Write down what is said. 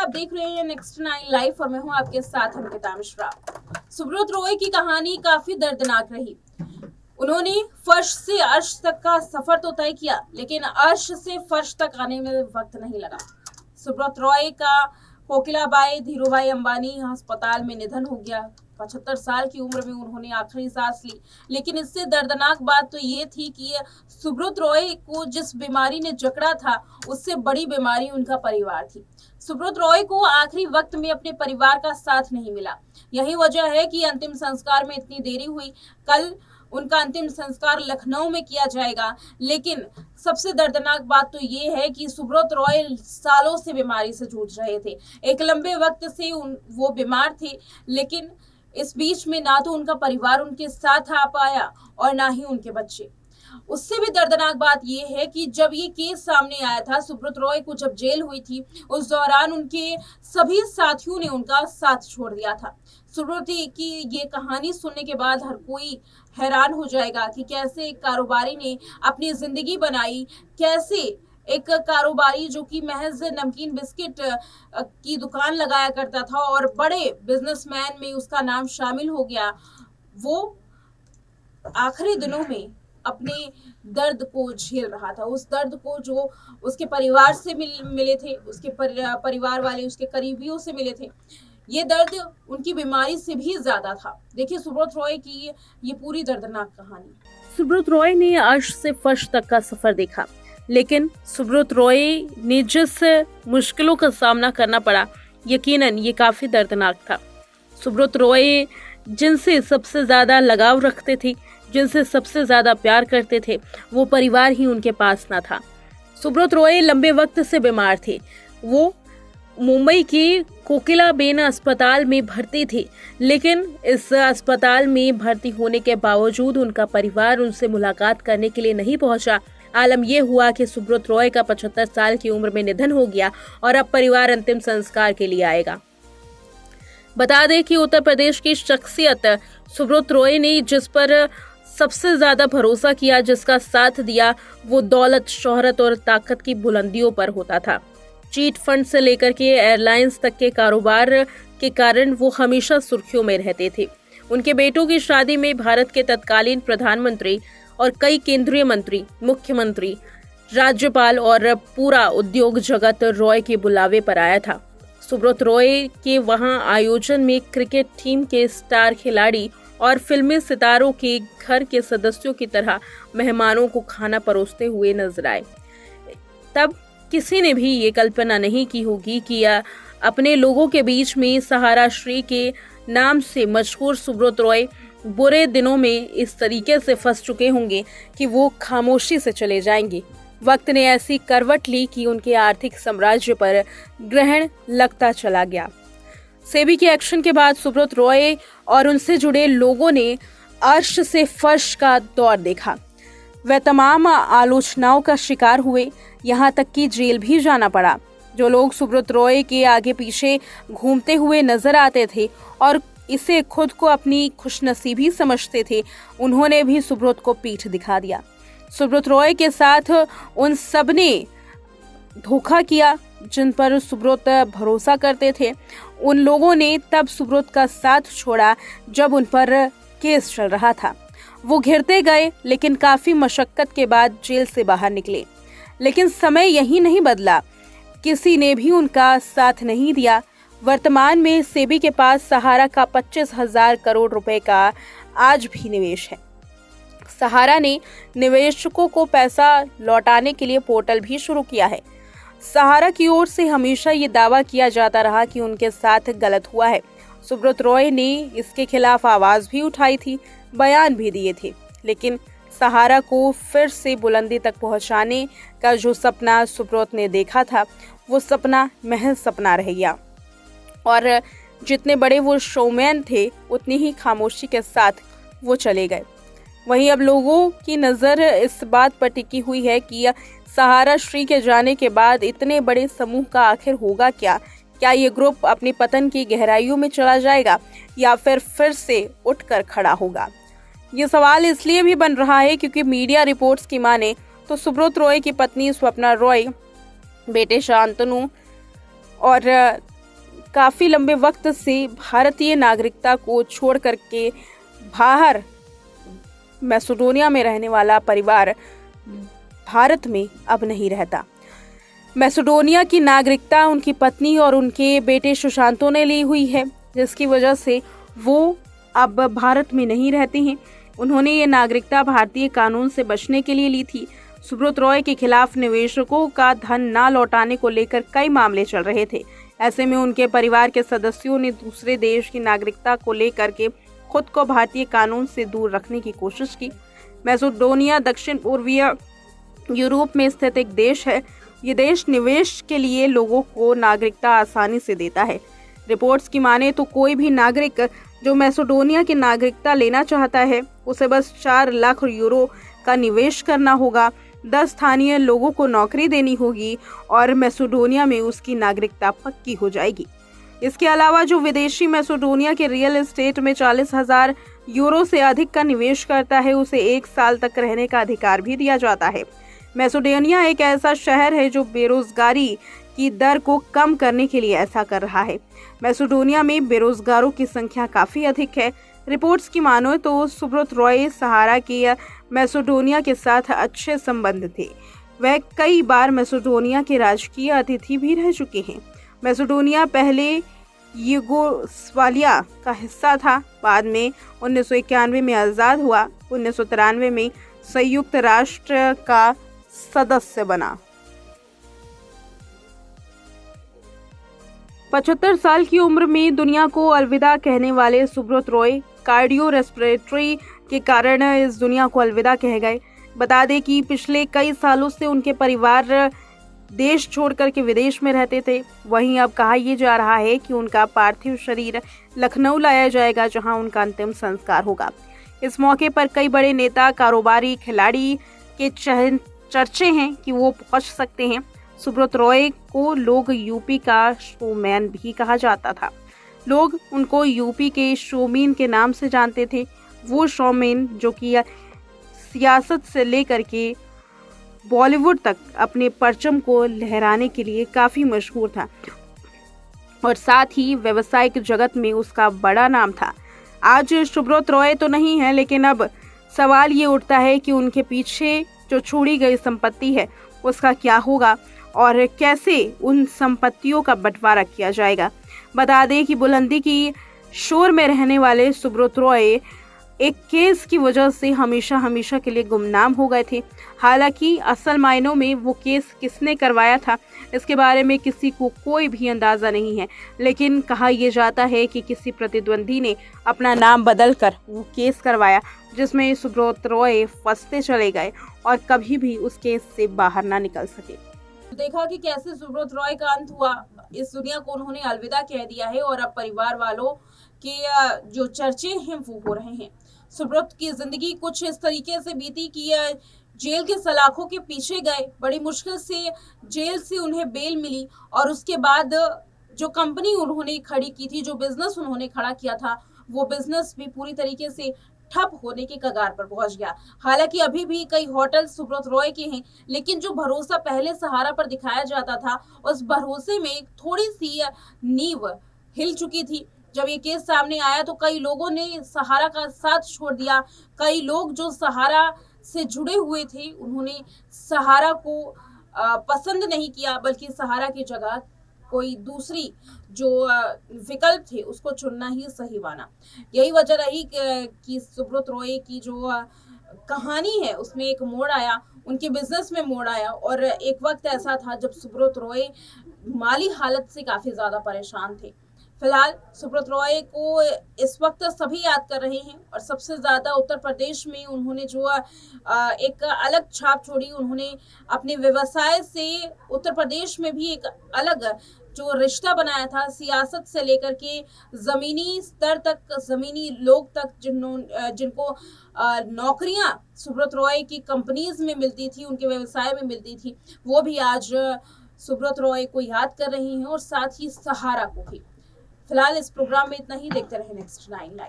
आप देख रहे हैं नेक्स्ट 9 लाइव और मैं हूं आपके साथ अंकिता मिश्रा। सुब्रत रॉय की कहानी काफी दर्दनाक रही। उन्होंने फर्श से अर्श तक का सफर तो तय किया, लेकिन अर्श से फर्श तक आने में वक्त नहीं लगा। सुब्रत रॉय का कोकिलाबाई धीरूभाई अंबानी अस्पताल में निधन हो गया। 75 साल की उम्र में उन्होंने आखिरी सांस ली। लेकिन इससे दर्दनाक बात तो ये थी कि सुब्रत रॉय को जिस बीमारी ने जकड़ा था, उससे बड़ी बीमारी उनका परिवार थी। सुब्रत रॉय को आखिरी वक्त में अपने परिवार का साथ नहीं मिला। यही वजह है कि अंतिम संस्कार में इतनी देरी हुई। कल उनका अंतिम संस्कार लखनऊ में किया जाएगा। लेकिन सबसे दर्दनाक बात तो ये है कि सुब्रत रॉय सालों से बीमारी से जूझ रहे थे। एक लंबे वक्त से वो बीमार थे, लेकिन इस बीच में ना तो उनका परिवार उनके साथ आ पाया और ना ही उनके बच्चे। उससे भी दर्दनाक बात यह है कि जब ये केस सामने आया था, सुब्रत रॉय को जब जेल हुई थी, उस दौरान उनके सभी साथियों ने उनका साथ छोड़ दिया था। सुब्रत की ये कहानी सुनने के बाद हर कोई हैरान हो जाएगा कि कैसे एक कारोबारी ने अपनी जिंदगी बनाई, कैसे एक कारोबारी जो कि महज नमकीन बिस्किट की दुकान लगाया करता था और बड़े बिजनेसमैन में उसका नाम शामिल हो गया, वो आखिरी दिनों में अपने दर्द को झेल रहा था। उस दर्द को जो उसके परिवार से मिले थे, उसके परिवार वाले उसके करीबियों से मिले थे, ये दर्द उनकी बीमारी से भी ज्यादा था। देखिए सुब्रत रॉय की ये पूरी दर्दनाक कहानी। सुब्रत रॉय ने अर्श से फर्श तक का सफर देखा, लेकिन सुब्रत रॉय ने जिस मुश्किलों का सामना करना पड़ा, यकीनन ये काफी दर्दनाक था। सुब्रत रॉय जिनसे सबसे ज्यादा लगाव रखते थे, जिनसे सबसे ज्यादा प्यार करते थे, वो परिवार ही उनके पास ना था। सुब्रत रॉय लंबे वक्त से बीमार थे। वो मुंबई के कोकिलाबेन अस्पताल में भर्ती थे, लेकिन इस अस्पताल में भर्ती होने के बावजूद उनका परिवार उनसे मुलाकात करने के लिए नहीं पहुंचा। आलम यह हुआ कि सुब्रत रॉय का 75 साल की उम्र में निधन हो गया और अब परिवार अंतिम संस्कार के लिए आएगा। बता दें कि उत्तर प्रदेश की शख्सियत सुब्रत रॉय ने जिस पर सबसे ज्यादा भरोसा किया, जिसका साथ दिया, वो दौलत, शोहरत और ताकत की बुलंदियों पर होता था। चीट फंड से लेकर के एयरलाइंस तक के कारोबार के कारण वो हमेशा सुर्खियों में रहते थे। उनके बेटों की शादी में भारत के तत्कालीन प्रधानमंत्री और कई केंद्रीय मंत्री, मुख्यमंत्री, राज्यपाल और पूरा उद्योग जगत रॉय के बुलावे पर आया था। सुब्रत रॉय के वहां आयोजन में क्रिकेट टीम के स्टार खिलाड़ी और फिल्मी सितारों के घर के सदस्यों की तरह मेहमानों को खाना परोसते हुए नजर आए। तब किसी ने भी ये कल्पना नहीं की होगी कि अपने लोगों के बीच में सहारा श्री के नाम से मशहूर सुब्रत रॉय बुरे दिनों में इस तरीके से फंस चुके होंगे कि वो खामोशी से चले जाएंगे। वक्त ने ऐसी करवट ली कि उनके आर्थिक साम्राज्य पर ग्रहण लगता चला गया। सेबी के एक्शन के बाद सुब्रत रॉय और उनसे जुड़े लोगों ने अर्श से फर्श का दौर देखा। वे तमाम आलोचनाओं का शिकार हुए, यहाँ तक कि जेल भी जाना पड़ा। जो लोग सुब्रत रॉय के आगे पीछे घूमते हुए नजर आते थे और इसे खुद को अपनी खुशनसीबी समझते थे, उन्होंने भी सुब्रत को पीठ दिखा दिया। सुब्रत रॉय के साथ उन सब ने धोखा किया जिन पर सुब्रत भरोसा करते थे। उन लोगों ने तब सुब्रत का साथ छोड़ा जब उन पर केस चल रहा था। वो घिरते गए, लेकिन काफी मशक्कत के बाद जेल से बाहर निकले। लेकिन समय यही नहीं बदला, किसी ने भी उनका साथ नहीं दिया। वर्तमान में सेबी के पास सहारा का 25,000 करोड़ रुपए का आज भी निवेश है। सहारा ने निवेशकों को पैसा लौटाने के लिए पोर्टल भी शुरू किया है। सहारा की ओर से हमेशा ये दावा किया जाता रहा कि उनके साथ गलत हुआ है। सुब्रत रॉय ने इसके खिलाफ आवाज भी उठाई थी, बयान भी दिए थे, लेकिन सहारा को फिर से बुलंदी तक पहुंचाने का जो सपना सुब्रत ने देखा था, वो सपना महज सपना रह गया और जितने बड़े वो शोमैन थे, उतनी ही खामोशी के साथ वो चले गए। वहीं अब लोगों की नज़र इस बात पर टिकी हुई है कि सहारा श्री के जाने के बाद इतने बड़े समूह का आखिर होगा क्या? क्या ये ग्रुप अपनी पतन की गहराइयों में चला जाएगा या फिर से उठकर खड़ा होगा? ये सवाल इसलिए भी बन रहा है क्योंकि मीडिया रिपोर्ट्स की माने तो सुब्रत रॉय की पत्नी स्वप्ना रॉय, बेटे शांतनु और काफ़ी लंबे वक्त से भारतीय नागरिकता को छोड़ करके बाहर मैसेडोनिया में रहने वाला परिवार भारत में अब नहीं रहता। मैसेडोनिया की नागरिकता उनकी पत्नी और उनके बेटे सुशांतो ने ली हुई है, जिसकी वजह से वो अब भारत में नहीं रहते हैं। उन्होंने ये नागरिकता भारतीय कानून से बचने के लिए ली थी। सुब्रत रॉय के खिलाफ निवेशकों का धन ना लौटाने को लेकर कई मामले चल रहे थे। ऐसे में उनके परिवार के सदस्यों ने दूसरे देश की नागरिकता को लेकर के खुद को भारतीय कानून से दूर रखने की कोशिश की। मैसेडोनिया दक्षिण पूर्वीय यूरोप में स्थित एक देश है। ये देश निवेश के लिए लोगों को नागरिकता आसानी से देता है। रिपोर्ट्स की माने तो कोई भी नागरिक जो मैसेडोनिया की नागरिकता लेना चाहता है, उसे बस 4 लाख यूरो का निवेश करना होगा, 10 स्थानीय लोगों को नौकरी देनी होगी और मैसेडोनिया में उसकी नागरिकता पक्की हो जाएगी। इसके अलावा जो विदेशी मैसेडोनिया के रियल एस्टेट में 40,000 यूरो से अधिक का निवेश करता है, उसे 1 साल तक रहने का अधिकार भी दिया जाता है। मैसेडोनिया एक ऐसा शहर है जो बेरोजगारी की दर को कम करने के लिए ऐसा कर रहा है। मैसेडोनिया में बेरोजगारों की संख्या काफ़ी अधिक है। रिपोर्ट्स की मानो तो सुब्रत रॉय सहारा के मैसेडोनिया के साथ अच्छे संबंध थे। वह कई बार मैसेडोनिया के राजकीय अतिथि भी रह चुके हैं। मैसेडोनिया पहले यूगोस्लाविया का हिस्सा था, बाद में 1991 में आज़ाद हुआ, 1993 में संयुक्त राष्ट्र का सदस्य बना। 75 साल की उम्र में दुनिया को अलविदा कहने वाले सुब्रत रॉय कार्डियो रेस्पिरेटरी के कारण इस दुनिया को अलविदा कह गए। बता दें कि पिछले कई सालों से उनके परिवार देश छोड़कर के विदेश में रहते थे। वहीं अब कहा यह जा रहा है कि उनका पार्थिव शरीर लखनऊ लाया जाएगा, जहां उनका अंतिम संस्कार होगा। इस मौके पर कई बड़े नेता, कारोबारी, खिलाड़ी के चर्चे हैं कि वो पहुंच सकते हैं। सुब्रत रॉय को लोग यूपी का शोमैन भी कहा जाता था। लोग उनको यूपी के शोमैन के नाम से जानते थे। वो शोमैन जो कि सियासत से लेकर के बॉलीवुड तक अपने परचम को लहराने के लिए काफ़ी मशहूर था और साथ ही व्यावसायिक जगत में उसका बड़ा नाम था। आज सुब्रत रॉय तो नहीं है, लेकिन अब सवाल ये उठता है कि उनके पीछे जो छोड़ी गई संपत्ति है उसका क्या होगा और कैसे उन संपत्तियों का बंटवारा किया जाएगा। बता दें कि बुलंदी की शोर में रहने वाले सुब्रत रॉय एक केस की वजह से हमेशा के लिए गुमनाम हो गए थे। हालांकि असल मायनों में वो केस किसने करवाया था, इसके बारे में किसी को कोई भी अंदाज़ा नहीं है, लेकिन कहा यह जाता है कि किसी प्रतिद्वंदी ने अपना नाम बदलकर वो केस करवाया, जिसमें सुब्रत रॉय फंसते चले गए और कभी भी उस केस से बाहर ना निकल सके। देखा कि कैसे सुब्रत रॉय का अंत हुआ। इस दुनिया को उन्होंने अलविदा कह दिया है और अब परिवार वालों के जो चर्चे हैं वो हो रहे हैं। सुब्रत की जिंदगी कुछ इस तरीके से बीती कि जेल के सलाखों के पीछे गए, बड़ी मुश्किल से जेल से उन्हें बेल मिली और उसके बाद जो कंपनी उन्होंने खड़ी की थी, जो बिजनेस उन्होंने खड़ा किया था, वो बिजनेस भी पूरी तरीके से ठप होने के कगार पर पहुंच गया। हालांकि अभी भी कई होटल सुब्रत रॉय के हैं, लेकिन जो भरोसा पहले सहारा पर दिखाया जाता था, उस भरोसे में थोड़ी सी नींव हिल चुकी थी। जब ये केस सामने आया तो कई लोगों ने सहारा का साथ छोड़ दिया। कई लोग जो सहारा से जुड़े हुए थे, उन्होंने सहारा को पसंद नहीं किया, बल्कि सहारा की जगह कोई दूसरी जो विकल्प थे उसको चुनना ही सही माना। यही वजह रही कि सुब्रत रॉय की जो कहानी है उसमें एक मोड़ आया, उनके बिजनेस में मोड़ आया और एक वक्त ऐसा था जब सुब्रत रॉय माली हालत से काफ़ी ज़्यादा परेशान थे। फिलहाल सुब्रत रॉय को इस वक्त सभी याद कर रहे हैं और सबसे ज़्यादा उत्तर प्रदेश में उन्होंने जो एक अलग छाप छोड़ी। उन्होंने अपने व्यवसाय से उत्तर प्रदेश में भी एक अलग जो रिश्ता बनाया था, सियासत से लेकर के ज़मीनी स्तर तक, ज़मीनी लोग तक जिनको नौकरियां सुब्रत रॉय की कंपनीज में मिलती थी, उनके व्यवसाय में मिलती थी, वो भी आज सुब्रत रॉय को याद कर रही हैं और साथ ही सहारा को भी। फिलहाल इस प्रोग्राम में इतना ही। देखते रहे नेक्स्ट 9 लाइव।